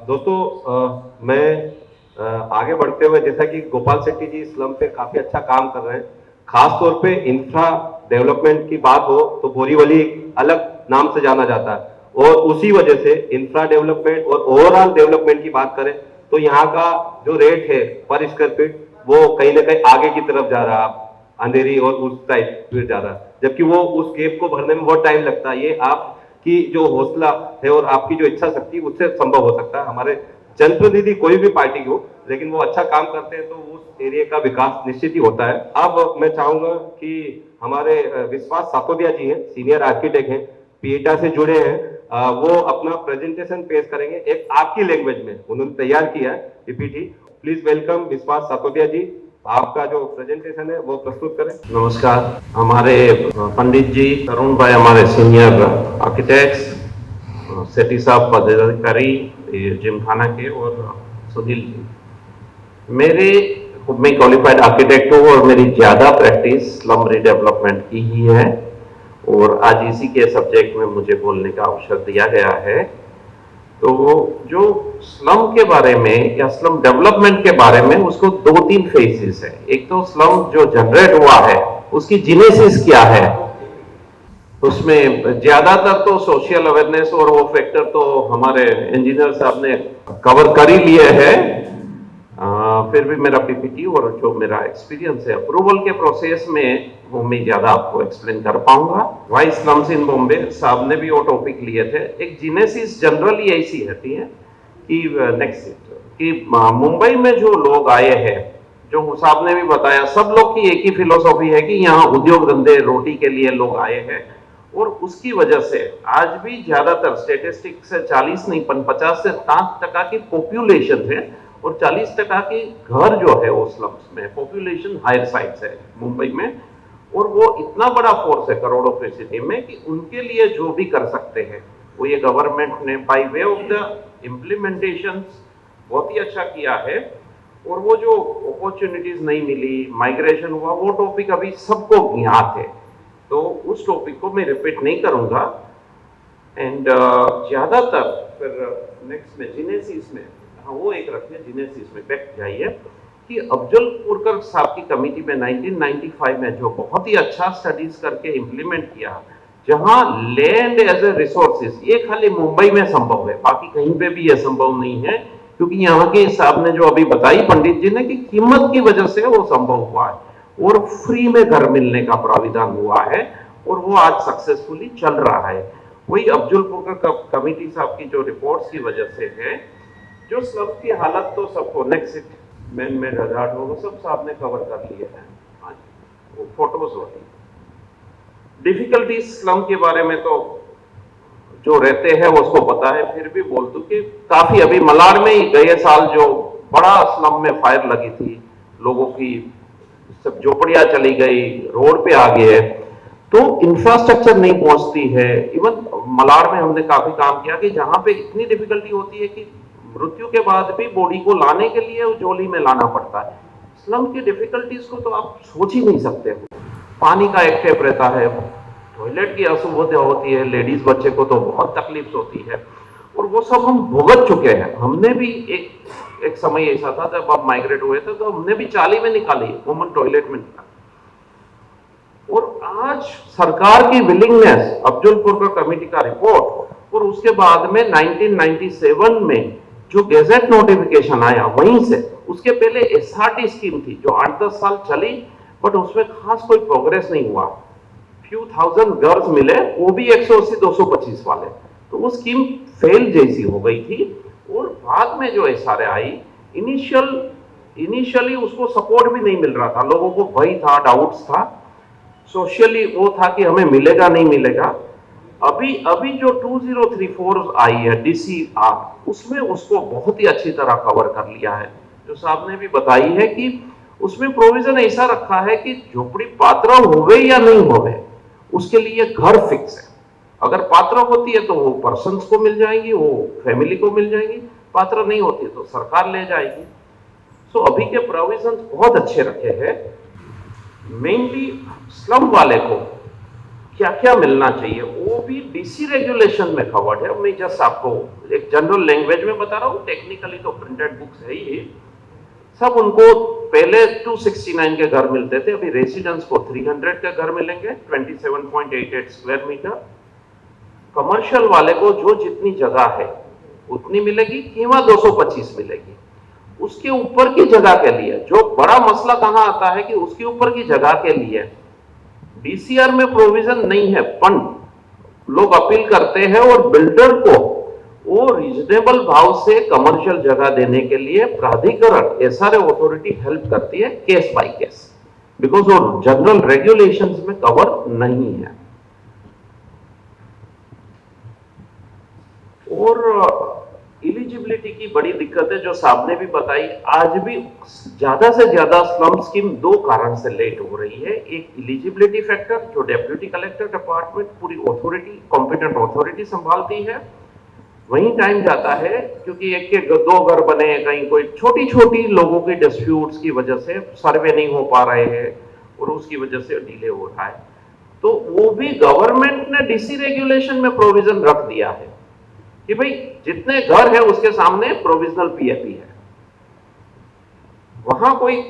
दोस्तों मैं आगे बढ़ते हुए जैसा कि गोपाल शेट्टी जी स्लम पे काफी अच्छा काम कर रहे हैं। खास तौर पे इंफ्रा डेवलपमेंट की बात हो तो बोरीवली अलग नाम से जाना जाता है और उसी वजह से इंफ्रा डेवलपमेंट और ओवरऑल डेवलपमेंट की बात करें तो यहाँ का जो रेट है पर स्क्वायर फीट वो कहीं ना कहीं आगे की तरफ जा रहा है, अंधेरी और उस साइड फिर जा रहा है, जबकि वो उस गेप को भरने में बहुत टाइम लगता है। ये आप की जो हौसला है और आपकी जो इच्छा शक्ति उससे संभव हो सकता है। हमारे जनप्रतिनिधि कोई भी पार्टी हो लेकिन वो अच्छा काम करते हैं तो उस एरिया का विकास निश्चित ही होता है। अब मैं चाहूंगा कि हमारे विश्वास सातोदिया जी हैं, सीनियर आर्किटेक्ट हैं, पीएटा से जुड़े हैं, वो अपना प्रेजेंटेशन पेश करेंगे एक आपकी लैंग्वेज में, उन्होंने तैयार किया है पीपीटी। प्लीज वेलकम विश्वास सातोदिया जी, आपका जो प्रेजेंटेशन है वो प्रस्तुत करें। नमस्कार। हमारे पंडित जी, तरुण भाई हमारे सीनियर आर्किटेक्ट्स, सेठी साहब पदाधिकारी जिमखाना के, और सुनील जी। मेरे मैं क्वालिफाइड आर्किटेक्ट हूँ और मेरी ज़्यादा प्रैक्टिस स्लम रीडेवलपमेंट की ही है, और आज इसी के सब्जेक्ट में मुझे बोलने का अवसर दिया गया है। तो जो स्लम के बारे में या स्लम डेवलपमेंट के बारे में, उसको दो तीन फेजेस है। एक तो स्लम जो जनरेट हुआ है उसकी जीनेसिस क्या है, उसमें ज्यादातर तो सोशल अवेयरनेस और वो फैक्टर तो हमारे इंजीनियर साहब ने कवर कर ही लिए हैं। फिर भी मेरा पीपीटी और जो मेरा एक्सपीरियंस है अप्रूवल के प्रोसेस में वो मैं ज्यादा आपको एक्सप्लेन कर पाऊंगा। वाइस स्लम्स इन बॉम्बे साहब ने भी वो टॉपिक लिए थे। एक जीनेसिस जनरली ऐसी रहती है कि नेक्स्ट कि मुंबई में जो लोग आए हैं, जो साहब ने भी बताया, सब लोग की एक ही फिलोसॉफी है कि यहाँ उद्योग धंधे रोटी के लिए लोग आए हैं, और उसकी वजह से आज भी ज्यादातर स्टेटिस्टिक्स से 40 नहीं 50 से 60% की पॉपुलेशन है, और 40% के घर जो है वो स्लम्स में, पॉपुलेशन हायर साइड से है मुंबई में। और वो इतना बड़ा फोर्स है करोड़ों की सिटी में कि उनके लिए जो भी कर सकते हैं वो ये गवर्नमेंट ने by way of the implementation बहुत ही अच्छा किया है। और वो जो अपॉर्चुनिटीज नहीं मिली, माइग्रेशन हुआ, वो टॉपिक अभी सबको ज्ञात है, तो उस टॉपिक को मैं रिपीट नहीं करूंगा। एंड ज्यादातर फिर नेक्स्ट में जीनेसिस में, हाँ वो एक रखिए, जीनेसिस में बैक जाइए कि अफजल पुरकर साहब की कमेटी में 1995 में जो बहुत ही अच्छा स्टडीज करके इंप्लीमेंट किया, जहां लैंड एज ए रिसोर्सेज, ये खाली मुंबई में संभव है, बाकी कहीं पे भी ये संभव नहीं है, क्योंकि यहाँ के साहब ने जो अभी बताई पंडित जी ने कि कीमत की वजह से वो संभव हुआ है, और फ्री में घर मिलने का प्राविधान हुआ है, और वो आज सक्सेसफुली चल रहा है। वही अफजल पुरकर कमेटी साहब की जो रिपोर्ट्स की वजह से है। जो स्लम की हालत तो सबको नेक्स्ट मैन मेड हजार्ड हो, सब साहब ने कवर कर लिए हैं, आज वो फोटोज होती। डिफिकल्टीज स्लम के बारे में तो जो रहते हैं वो उसको पता है, फिर भी बोल दूं कि काफी अभी मलाड में ही गए साल जो बड़ा स्लम में फायर लगी थी, लोगों की सब झोपड़ियां चली गई, रोड पे आ गए, तो इंफ्रास्ट्रक्चर नहीं पहुंचती है। इवन मलाड में हमने काफी काम किया कि जहां पे इतनी डिफिकल्टी होती है कि मृत्यु के बाद भी बॉडी को लाने के लिए जोली में लाना पड़ता है। स्लम की डिफिकल्टीज को तो आप सोच ही नहीं सकते हो। पानी का एक टेप रहता है, टॉयलेट की असुविधा होती है, लेडीज बच्चे को तो बहुत तकलीफ होती है, और वो सब हम भुगत चुके हैं। हमने भी एक समय ऐसा था जब आप माइग्रेट हुए थे तो हमने भी चाली में निकाली, वुमन टॉयलेट में निकाली। और आज सरकार की विलिंगनेस, अफजल पुरकर कमेटी का रिपोर्ट, और उसके बाद में 1997 में जो गैजेट नोटिफिकेशन आया वहीं से, उसके पहले एसआरटी स्कीम थी जो 8-10 साल चली, बट उसमें खास कोई प्रोग्रेस नहीं हुआ। फ्यू थाउजेंड गर्ल्स मिले, वो भी 180-225 वाले, तो वो स्कीम फेल जैसी हो गई थी। और बाद में जो एसआरए आई, इनिशियली उसको सपोर्ट भी नहीं मिल रहा था, लोगों को भय था, डाउट्स था, सोशली वो था कि हमें मिलेगा नहीं मिलेगा। अभी जो 2034 आई है डीसीआर, उसमें उसको बहुत ही अच्छी तरह कवर कर लिया है। जो साहब ने भी बताई है कि उसमें प्रोविजन ऐसा रखा है कि झोपड़ी पात्र होवे या नहीं होवे, उसके लिए घर फिक्स है। अगर पात्र होती है तो वो पर्सन्स को मिल जाएंगी, वो फैमिली को मिल जाएंगी, पात्र नहीं होती है तो सरकार ले जाएगी। सो अभी के प्रोविजन बहुत अच्छे रखे हैं। मेनली स्लम वाले को क्या क्या मिलना चाहिए वो भी डीसी रेगुलेशन में कवर्ड है। मैं जस्ट आपको एक जनरल लैंग्वेज में बता रहा हूँ, टेक्निकली तो प्रिंटेड बुक्स है ही सब। उनको पहले 269 के घर मिलते थे, अभी रेसिडेंस को 300 के घर मिलेंगे, 27.88 स्क्वायर मीटर। कमर्शियल वाले को जो जितनी जगह है उतनी मिलेगी, कीमत 225 मिलेगी। उसके ऊपर की जगह के लिए जो बड़ा मसला कहां आता है कि उसके ऊपर की जगह के लिए डीसीआर में प्रोविजन नहीं है, फंड लोग अपील करते हैं और बिल्डर को वो रीजनेबल भाव से कमर्शियल जगह देने के लिए प्राधिकरण एसआरए अथॉरिटी हेल्प करती है केस बाय केस, बिकॉज वो जनरल रेगुलेशंस में कवर नहीं है। और इलिजिबिलिटी की बड़ी दिक्कत है जो साहब ने भी बताई। आज भी ज्यादा से ज्यादा स्लम स्कीम दो कारण से लेट हो रही है। एक इलिजिबिलिटी फैक्टर जो डेप्यूटी कलेक्टर डिपार्टमेंट पूरी अथॉरिटी कॉम्पिटेंट अथॉरिटी संभालती है, वहीं टाइम जाता है क्योंकि एक के दो घर बने, कहीं कोई छोटी छोटी लोगों की डिस्प्यूट्स की वजह से सर्वे नहीं हो पा रहे हैं और उसकी वजह से डिले हो रहा है। तो वो भी गवर्नमेंट ने डीसी रेगुलेशन में प्रोविजन रख दिया है कि भाई जितने घर है उसके सामने प्रोविजनल पीएपी है। वहां कोई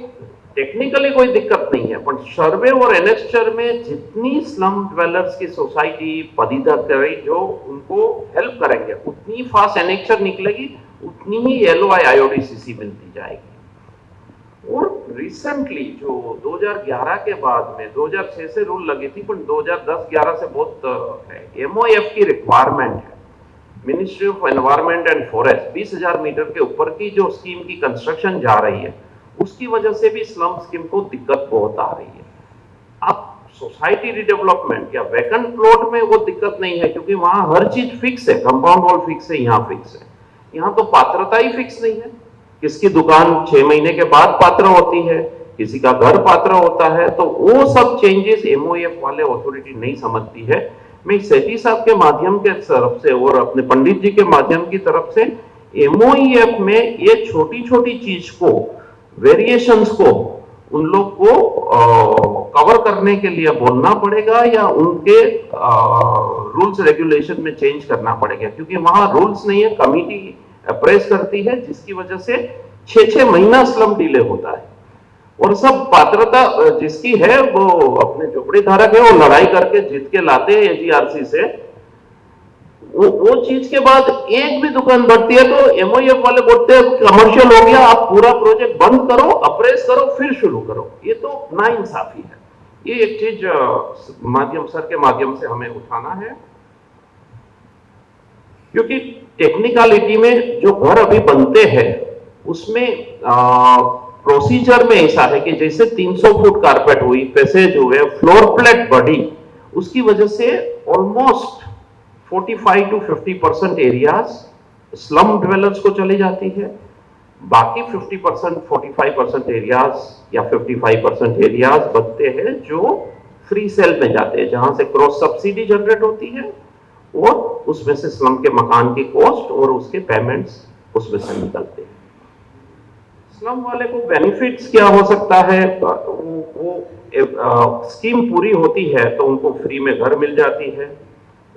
टेक्निकली कोई दिक्कत नहीं है, पर सर्वे और एनेक्चर में जितनी स्लम ड्वेलर्स की सोसाइटी पदाधिकारी जो उनको हेल्प करेंगे उतनी फास्ट एनेक्चर निकलेगी, उतनी ही एलओआई आईओडीसीसी मिलती जाएगी। और रिसेंटली जो 2011 के बाद में 2006 से रूल लगी थी, पर 2010-11 से बहुत है, एमओएफ की रिक्वायरमेंट है। Ministry of environment and forest 20,000 metre के ऊपर की जो स्कीम की कंस्ट्रक्शन जा रही है उसकी वजह से भी स्लम स्कीम को दिक्कत बहुत आ रही है। अब सोसाइटी रिडेवलपमेंट या वैकेंट प्लॉट में वो दिक्कत नहीं है क्योंकि वहां हर चीज फिक्स है, कंपाउंड वॉल फिक्स है, यहाँ फिक्स है। यहाँ तो पात्रता ही फिक्स नहीं है, किसकी दुकान 6 महीने के बाद पात्र होती है, किसी का घर पात्र होता है। तो वो सब चेंजेस एमओएफ वाले अथॉरिटी नहीं समझती है। मैं सेठी साहब के माध्यम के तरफ से और अपने पंडित जी के माध्यम की तरफ से एमओईएफ में ये छोटी छोटी चीज को, वेरिएशंस को उन लोग को कवर करने के लिए बोलना पड़ेगा या उनके रूल्स रेगुलेशन में चेंज करना पड़ेगा, क्योंकि वहां रूल्स नहीं है, कमिटी अप्रेस करती है जिसकी वजह से 6-6 महीना स्लम डिले होता है। और सब पात्रता जिसकी है वो अपने झोपड़ी धारक है, वो लड़ाई करके जीत के लाते हैं एजीआरसी से। वो चीज के बाद एक भी दुकान बढ़ती है तो एमओएफ वाले बोलते हैं कमर्शियल हो गया, आप पूरा प्रोजेक्ट बंद करो, अप्रेस करो, फिर शुरू करो। ये तो नाइंसाफी है। ये एक चीज माध्यम सर के माध्यम से हमें उठाना है, क्योंकि टेक्निकलिटी में जो घर अभी बनते हैं उसमें प्रोसीजर में ऐसा है कि जैसे 300 फुट कारपेट हुई, पैसेज हुए, फ्लोर प्लेट बढ़ी, उसकी वजह से almost 45 to 50% areas slum dwellers को चली जाती है। बाकी 50% 45% एरियाज या 55% एरियाज बनते हैं जो फ्री सेल में जाते हैं, जहां से क्रॉस सब्सिडी जनरेट होती है और उसमें से स्लम के मकान की कॉस्ट और उसके पेमेंट्स उसमें से निकलते हैं। स्लम वाले को बेनिफिट्स क्या हो सकता है? स्कीम पूरी होती है तो उनको फ्री में घर मिल जाती है,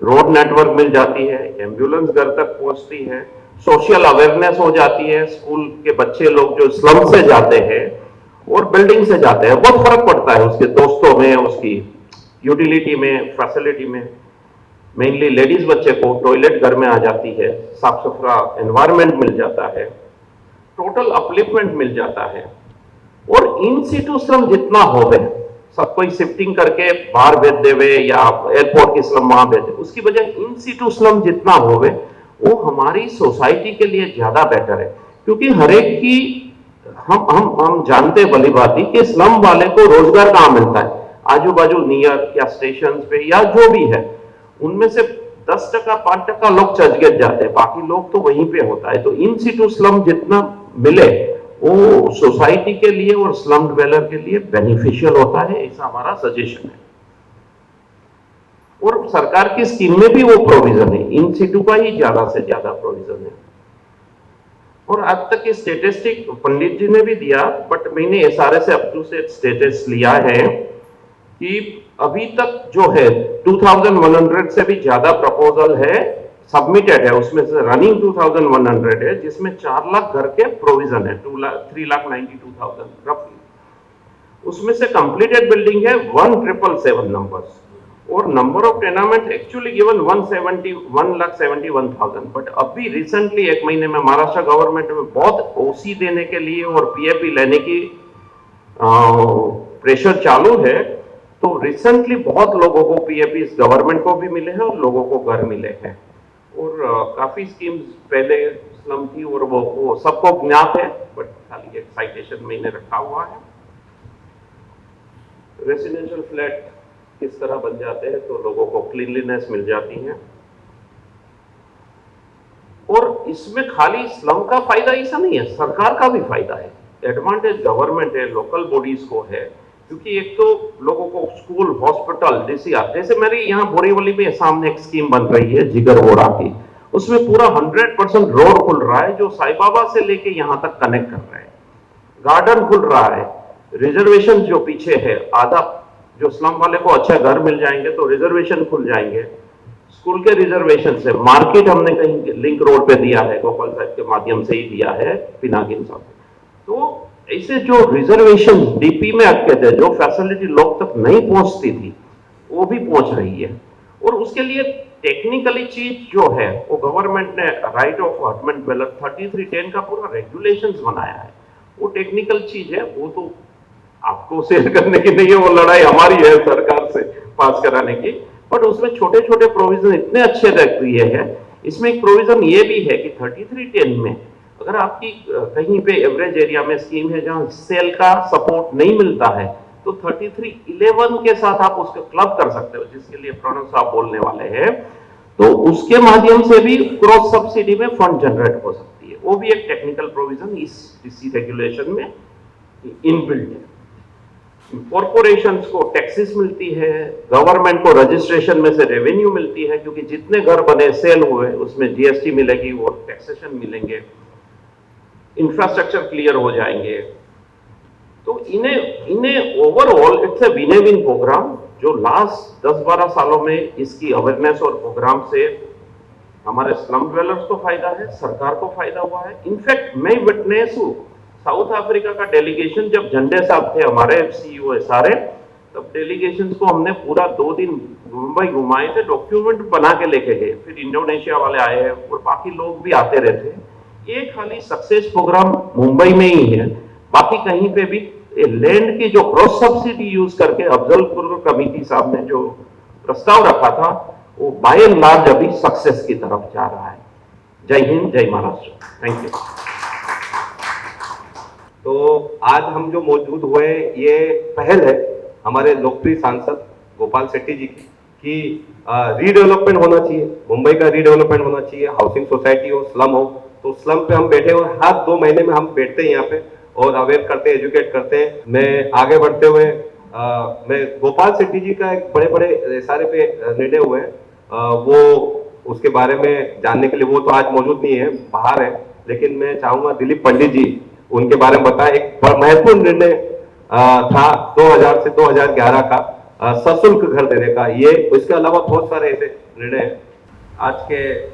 रोड नेटवर्क मिल जाती है, एम्बुलेंस घर तक पहुंचती है, सोशल अवेयरनेस हो जाती है, स्कूल के बच्चे लोग जो स्लम से जाते हैं और बिल्डिंग से जाते हैं, बहुत फर्क पड़ता है उसके दोस्तों में, उसकी यूटिलिटी में, फैसिलिटी में। मेनली लेडीज बच्चे को टॉयलेट घर में आ जाती है, साफ सुथरा एनवायरमेंट मिल जाता है, टोटल अपलिफ्टमेंट मिल जाता है। और इन सिटू स्लम जितना होवे, सब कोई शिफ्टिंग करके बाहर भेज देवे या एयरपोर्ट की स्लम वहां भेज दे, उसकी वजह इन सिटू स्लम जितना होवे वो हमारी सोसाइटी के लिए ज्यादा बेटर है। क्योंकि हर एक की हम जानते भली बात ही कि स्लम वाले को रोजगार कहां मिलता है, आजू बाजू नियर या स्टेशन पे या जो भी है, उनमें से 10%, 5% लोग चर्चगेट जाते हैं, बाकी लोग तो वहीं पे होता है। तो इन सिटू स्लम जितना मिले वो सोसाइटी के लिए और स्लम ड्वेलर के लिए बेनिफिशियल होता है, ऐसा हमारा सजेशन है। और सरकार की स्कीम में भी वो प्रोविजन है, इन सिटू का ही ज्यादा से ज्यादा प्रोविजन है। और आज तक की स्टेटिस्टिक पंडित जी ने भी दिया, बट मैंने एसआरए से अप टू से स्टेटस लिया है कि अभी तक जो है 2100 से भी ज्यादा प्रपोजल है, सबमिटेड है, उसमें से रनिंग 2100 है, जिसमें 4 लाख घर के प्रोविजन है, 3,92,000 रफली। उसमें से कंप्लीटेड बिल्डिंग है 1777 नंबर्स, और number of tenement actually given 1,71,000, but अभी रिसेंटली 1 महीने में महाराष्ट्र गवर्नमेंट में बहुत ओसी देने के लिए और पीएपी लेने की प्रेशर चालू है, तो रिसेंटली बहुत लोगों को पीएपी गवर्नमेंट को भी मिले हैं और लोगों को घर मिले हैं। और काफी स्कीम्स पहले स्लम थी और वो सबको ज्ञात है, बट खाली एक साइटेशन में इन्हें रखा हुआ है। रेसिडेंशियल फ्लैट किस तरह बन जाते हैं, तो लोगों को क्लीनलीनेस मिल जाती है। और इसमें खाली स्लम का फायदा ऐसा नहीं है, सरकार का भी फायदा है। एडवांटेज गवर्नमेंट है, लोकल बॉडीज को है, क्योंकि एक तो लोगों को स्कूल, हॉस्पिटल, डीसीआर, जैसे मेरी यहाँ बोरीवली में सामने एक स्कीम बन रही है जिगर वोरा की, उसमें पूरा 100% रोड खुल रहा है जो साई बाबा से लेके यहाँ तक कनेक्ट कर रहा है, गार्डन खुल रहा है, रिजर्वेशन जो पीछे है आधा, जो स्लम वाले को अच्छा घर मिल जाएंगे तो रिजर्वेशन खुल जाएंगे, स्कूल के रिजर्वेशन से, मार्केट हमने कहीं लिंक रोड पे दिया है, गोपाल साहब के माध्यम से ही दिया है पिनाकिन साहब। तो ऐसे जो रिजर्वेशन डीपी में अटके थे, जो फैसिलिटी लोग तक नहीं पहुंचती थी, वो भी पहुंच रही है। और उसके लिए टेक्निकली चीज जो है वो गवर्नमेंट ने राइट ऑफ अटमेंट डेवलप 3310 का पूरा रेगुलेशंस बनाया है, वो टेक्निकल चीज है, वो तो आपको शेयर करने की नहीं है, वो लड़ाई हमारी है सरकार से पास कराने की। बट उसमें छोटे छोटे प्रोविजन इतने अच्छे रख दिए हैं। इसमें एक प्रोविजन ये भी है कि 3310 में अगर आपकी कहीं पे एवरेज एरिया में स्कीम है जहां सेल का सपोर्ट नहीं मिलता है, तो 3311 के साथ आप उसको क्लब कर सकते हो, जिसके लिए प्रणव साहब बोलने वाले हैं। तो उसके माध्यम से भी क्रॉस सब्सिडी में फंड जनरेट हो सकती है, वो भी एक टेक्निकल प्रोविजन इस डीसी रेगुलेशन में इनबिल्ट है। कॉर्पोरेशंस को टैक्सेस मिलती है, गवर्नमेंट को रजिस्ट्रेशन में से रेवेन्यू मिलती है, क्योंकि जितने घर बने सेल हुए उसमें जीएसटी मिलेगी और टैक्सेशन मिलेंगे, इंफ्रास्ट्रक्चर क्लियर हो जाएंगे। तो इन्हें overall it's a win win programme, जो लास्ट 10-12 सालों में इसकी अवेयरनेस और प्रोग्राम से हमारे स्लम ड्वेलर्स को फायदा है, सरकार को फायदा हुआ है। इनफैक्ट मैं विटनेस हूं, साउथ अफ्रीका का डेलीगेशन जब झंडे साहब थे हमारे सीईओ सारे, तब डेलीगेशन को हमने पूरा 2 दिन मुंबई घुमाए थे, डॉक्यूमेंट बना के लेके गए, फिर इंडोनेशिया वाले आए हैं और बाकी लोग भी आते रहते हैं। ये खाली सक्सेस प्रोग्राम मुंबई में ही है, बाकी कहीं पे भी लैंड की जो क्रॉस सब्सिडी यूज करके अफजलपुर कमेटी साहब ने जो प्रस्ताव रखा था, वो बाय एंड लार्ज अभी सक्सेस की तरफ जा रहा है। जय हिंद, जय महाराष्ट्र, थैंक यू। तो आज हम जो मौजूद हुए, ये पहल है हमारे लोकप्रिय सांसद गोपाल शेट्टी जी की कि रीडेवलपमेंट होना चाहिए, मुंबई का रीडेवलपमेंट होना चाहिए, हाउसिंग सोसाइटी हो, स्लम हो। तो स्लम पे हम बैठे और हर 2 महीने में हम बैठते हैं यहाँ पे और अवेयर करते हैं, एजुकेट करते हैं। मैं आगे बढ़ते हुए मैं गोपाल शेट्टी जी का एक बड़े सारे पे निर्णय हुए हैं, वो उसके बारे में जानने के लिए, वो तो आज मौजूद नहीं है, बाहर है, लेकिन मैं चाहूंगा दिलीप पंडित जी उनके बारे में बताएं। एक महत्वपूर्ण निर्णय था 2000 से 2011 का सशुल्क घर देने का, ये इसके अलावा बहुत सारे ऐसे निर्णय हैं। आज के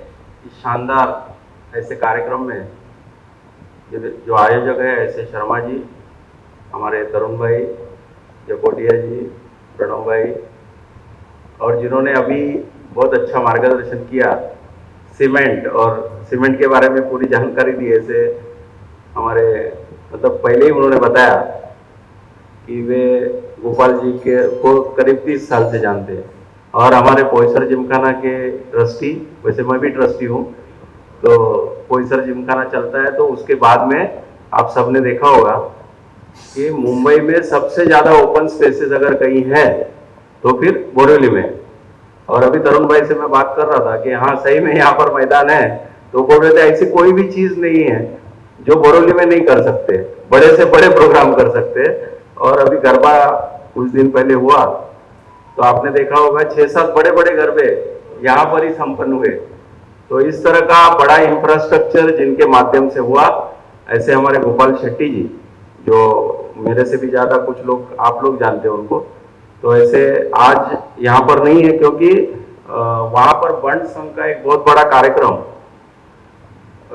शानदार ऐसे कार्यक्रम में जो आयोजक है ऐसे शर्मा जी, हमारे तरुण भाई, जकोटिया जी, प्रणव भाई, और जिन्होंने अभी बहुत अच्छा मार्गदर्शन किया सीमेंट के बारे में पूरी जानकारी दी। ऐसे हमारे मतलब पहले ही उन्होंने बताया कि वे गोपाल जी को करीब 30 साल से जानते हैं और हमारे पोईसर जिमखाना के ट्रस्टी, वैसे मैं भी ट्रस्टी हूँ, तो पोईसर जिमखाना चलता है। तो उसके बाद में आप सबने देखा होगा कि मुंबई में सबसे ज्यादा ओपन स्पेसेस अगर कहीं है तो फिर बोरीवली में। और अभी तरुण भाई से मैं बात कर रहा था कि हाँ सही में यहाँ पर मैदान है, तो बोल रहे थे ऐसी कोई भी चीज नहीं है जो बोरीवली में नहीं कर सकते, बड़े से बड़े प्रोग्राम कर सकते। और अभी गरबा कुछ दिन पहले हुआ तो आपने देखा होगा 6-7 बड़े बड़े गरबे यहाँ पर ही संपन्न हुए। तो इस तरह का बड़ा इंफ्रास्ट्रक्चर जिनके माध्यम से हुआ, ऐसे हमारे गोपाल शेट्टी जी, जो मेरे से भी ज्यादा कुछ लोग आप लोग जानते हैं उनको, तो ऐसे आज यहाँ पर नहीं है, क्योंकि वहाँ पर बंड संघ का एक बहुत बड़ा कार्यक्रम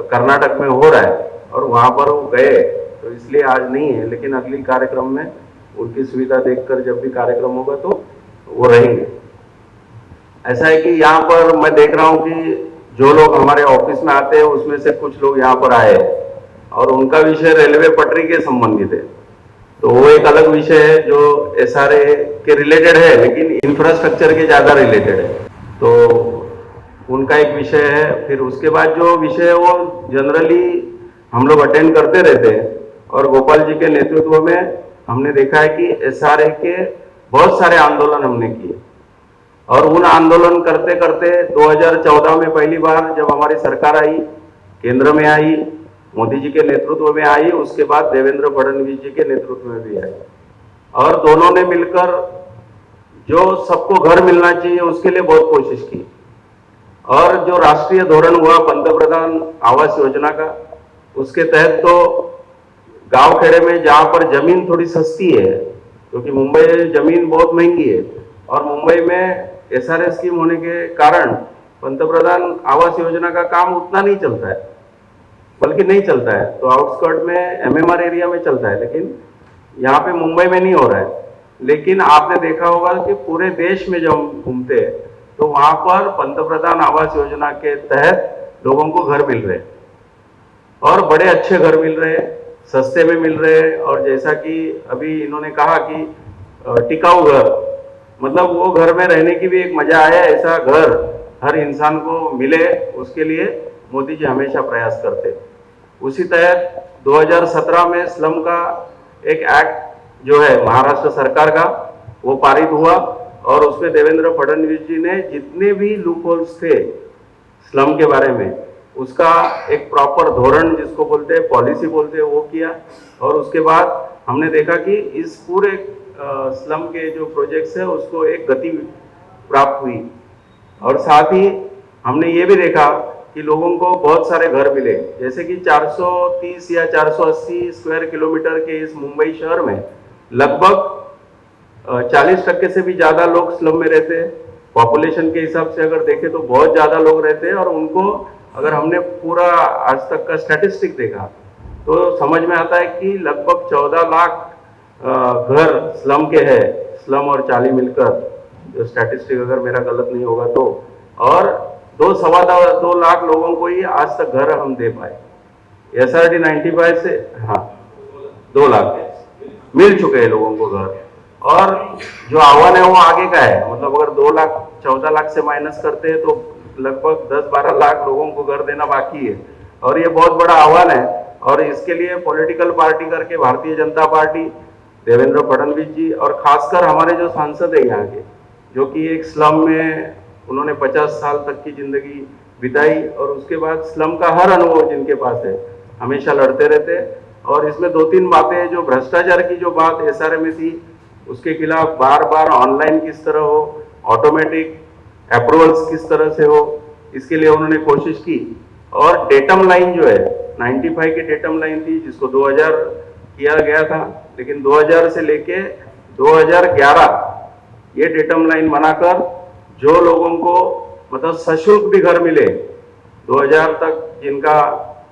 कर्नाटक में हो रहा है और वहाँ पर वो गए, तो इसलिए आज नहीं है। लेकिन अगली कार्यक्रम में उनकी सुविधा देखकर जब भी कार्यक्रम होगा तो वो रहेंगे। ऐसा है कि यहाँ पर मैं देख रहा हूँ कि जो लोग हमारे ऑफिस में आते हैं उसमें से कुछ लोग यहाँ पर आए और उनका विषय रेलवे पटरी के संबंधित है। तो वो एक अलग विषय है जो एसआरए के रिलेटेड है, लेकिन इंफ्रास्ट्रक्चर के ज़्यादा रिलेटेड है, तो उनका एक विषय है। फिर उसके बाद जो विषय है वो जनरली हम लोग अटेंड करते रहते हैं और गोपाल जी के नेतृत्व में हमने देखा है कि एसआरए के बहुत सारे आंदोलन हमने किए और उन आंदोलन करते करते 2014 में पहली बार जब हमारी सरकार आई, केंद्र में आई, मोदी जी के नेतृत्व में आई, उसके बाद देवेंद्र फडणवीस जी के नेतृत्व में भी आई और दोनों ने मिलकर जो सबको घर मिलना चाहिए उसके लिए बहुत कोशिश की। और जो राष्ट्रीय धोरण हुआ पंतप्रधान आवास योजना का, उसके तहत तो गांव खेड़े में जहां पर जमीन थोड़ी सस्ती है, क्योंकि मुंबई में जमीन बहुत महंगी है और मुंबई में एसआरए स्कीम होने के कारण पंतप्रधान आवास योजना का काम उतना नहीं चलता है, बल्कि नहीं चलता है तो आउटस्कर्ट में एमएमआर एरिया में चलता है, लेकिन यहाँ पे मुंबई में नहीं हो रहा है। लेकिन आपने देखा होगा कि पूरे देश में जब हम घूमते हैं तो वहां पर पंतप्रधान आवास योजना के तहत लोगों को घर मिल रहे हैं और बड़े अच्छे घर मिल रहे हैं, सस्ते में मिल रहे हैं। और जैसा कि अभी इन्होंने कहा कि टिकाऊ घर, मतलब वो घर में रहने की भी एक मजा आया, ऐसा घर हर इंसान को मिले, उसके लिए मोदी जी हमेशा प्रयास करते। उसी तहत 2017 में स्लम का एक एक्ट जो है महाराष्ट्र सरकार का वो पारित हुआ और उसमें देवेंद्र फडणवीस जी ने जितने भी लूप होल्स थे स्लम के बारे में उसका एक प्रॉपर धोरण जिसको बोलते हैं, पॉलिसी बोलते हैं, वो किया। और उसके बाद हमने देखा कि इस पूरे स्लम के जो प्रोजेक्ट्स है उसको एक गति प्राप्त हुई और साथ ही हमने ये भी देखा कि लोगों को बहुत सारे घर मिले, जैसे कि 430 या 480 स्क्वायर किलोमीटर के इस मुंबई शहर में लगभग 40% से भी ज़्यादा लोग स्लम में रहते हैं। पॉपुलेशन के हिसाब से अगर देखें तो बहुत ज़्यादा लोग रहते हैं और उनको अगर हमने पूरा आज तक का स्टैटिस्टिक देखा तो समझ में आता है कि लगभग 14 लाख घर स्लम के हैं, स्लम और चाली मिलकर, जो स्टैटिस्टिक अगर मेरा गलत नहीं होगा तो, और 2-2.25 लाख लोगों को ही आज तक घर हम दे पाए। एसआरडी 95 से 2 लाख मिल चुके हैं लोगों को घर, और जो आह्वान है वो आगे का है, मतलब अगर 14 लाख से माइनस करते हैं तो लगभग 10-12 लाख लोगों को घर देना बाकी है और ये बहुत बड़ा आह्वान है। और इसके लिए पॉलिटिकल पार्टी करके भारतीय जनता पार्टी, देवेंद्र फडणवीस जी और खासकर हमारे जो सांसद है यहाँ के, जो कि एक स्लम में उन्होंने 50 साल तक की जिंदगी बिताई और उसके बाद स्लम का हर अनुभव जिनके पास है, हमेशा लड़ते रहते। और इसमें 2-3 बातें, जो भ्रष्टाचार की जो बात एसआरए में थी उसके खिलाफ बार बार ऑनलाइन किस तरह हो, ऑटोमेटिक अप्रूवल्स किस तरह से हो, इसके लिए उन्होंने कोशिश की। और डेटम लाइन जो है 95 की डेटम लाइन थी जिसको 2000 किया गया था, लेकिन 2000 से लेके 2011 ये डेटम लाइन बनाकर जो लोगों को मतलब सशुल्क भी घर मिले 2000 तक, जिनका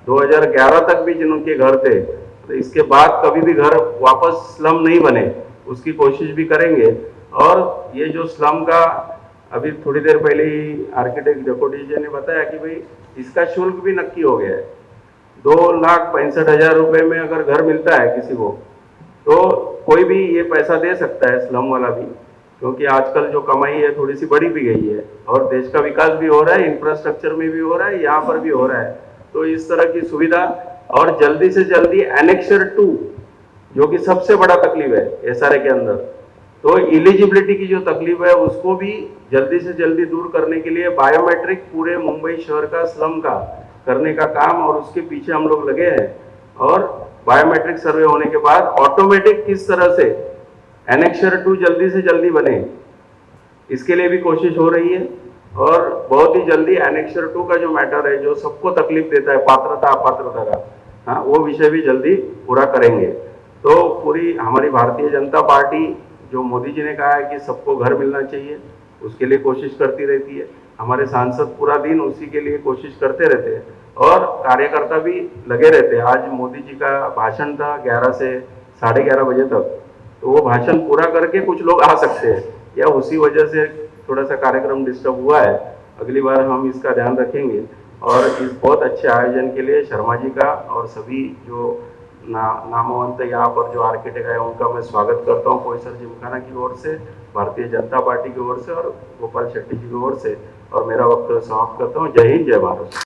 2011 तक भी जिनके घर थे, तो इसके बाद कभी भी घर वापस स्लम नहीं बने, उसकी कोशिश भी करेंगे। और ये जो स्लम का अभी थोड़ी देर पहले ही आर्किटेक्ट जकोटी जी ने बताया कि भाई इसका शुल्क भी नक्की हो गया है। 2,65,000 रुपए में अगर घर मिलता है किसी को तो कोई भी ये पैसा दे सकता है, स्लम वाला भी, क्योंकि आजकल जो कमाई है थोड़ी सी बढ़ी भी गई है और देश का विकास भी हो रहा है, इंफ्रास्ट्रक्चर में भी हो रहा है, यहाँ पर भी हो रहा है। तो इस तरह की सुविधा, और जल्दी से जल्दी एनेक्सर 2 जो कि सबसे बड़ा तकलीफ है एसआरए के अंदर, तो इलिजिबिलिटी की जो तकलीफ है उसको भी जल्दी से जल्दी दूर करने के लिए बायोमेट्रिक पूरे मुंबई शहर का स्लम का करने का काम, और उसके पीछे हम लोग लगे हैं। और बायोमेट्रिक सर्वे होने के बाद ऑटोमेटिक किस तरह से एनेक्सर 2 जल्दी से जल्दी बने, इसके लिए भी कोशिश हो रही है। और बहुत ही जल्दी एनेक्सर 2 का जो मैटर है, जो सबको तकलीफ देता है, पात्रता अपात्रता का, हाँ, वो विषय भी जल्दी पूरा करेंगे। तो पूरी हमारी भारतीय जनता पार्टी जो मोदी जी ने कहा है कि सबको घर मिलना चाहिए, उसके लिए कोशिश करती रहती है। हमारे सांसद पूरा दिन उसी के लिए कोशिश करते रहते हैं और कार्यकर्ता भी लगे रहते हैं। आज मोदी जी का भाषण था 11 से 11:30 बजे तक, तो वो भाषण पूरा करके कुछ लोग आ सकते हैं, या उसी वजह से थोड़ा सा कार्यक्रम डिस्टर्ब हुआ है। अगली बार हम इसका ध्यान रखेंगे और इस बहुत अच्छे आयोजन के लिए शर्मा जी का और सभी जो नामवंत यहाँ पर जो आर्किटेक्ट है उनका मैं स्वागत करता हूँ, कोयसर जिमखाना की ओर से, भारतीय जनता पार्टी की ओर से और गोपाल शेट्टी जी की ओर से। और मेरा वक्त समाप्त करता हूँ। जय हिंद, जय भारत।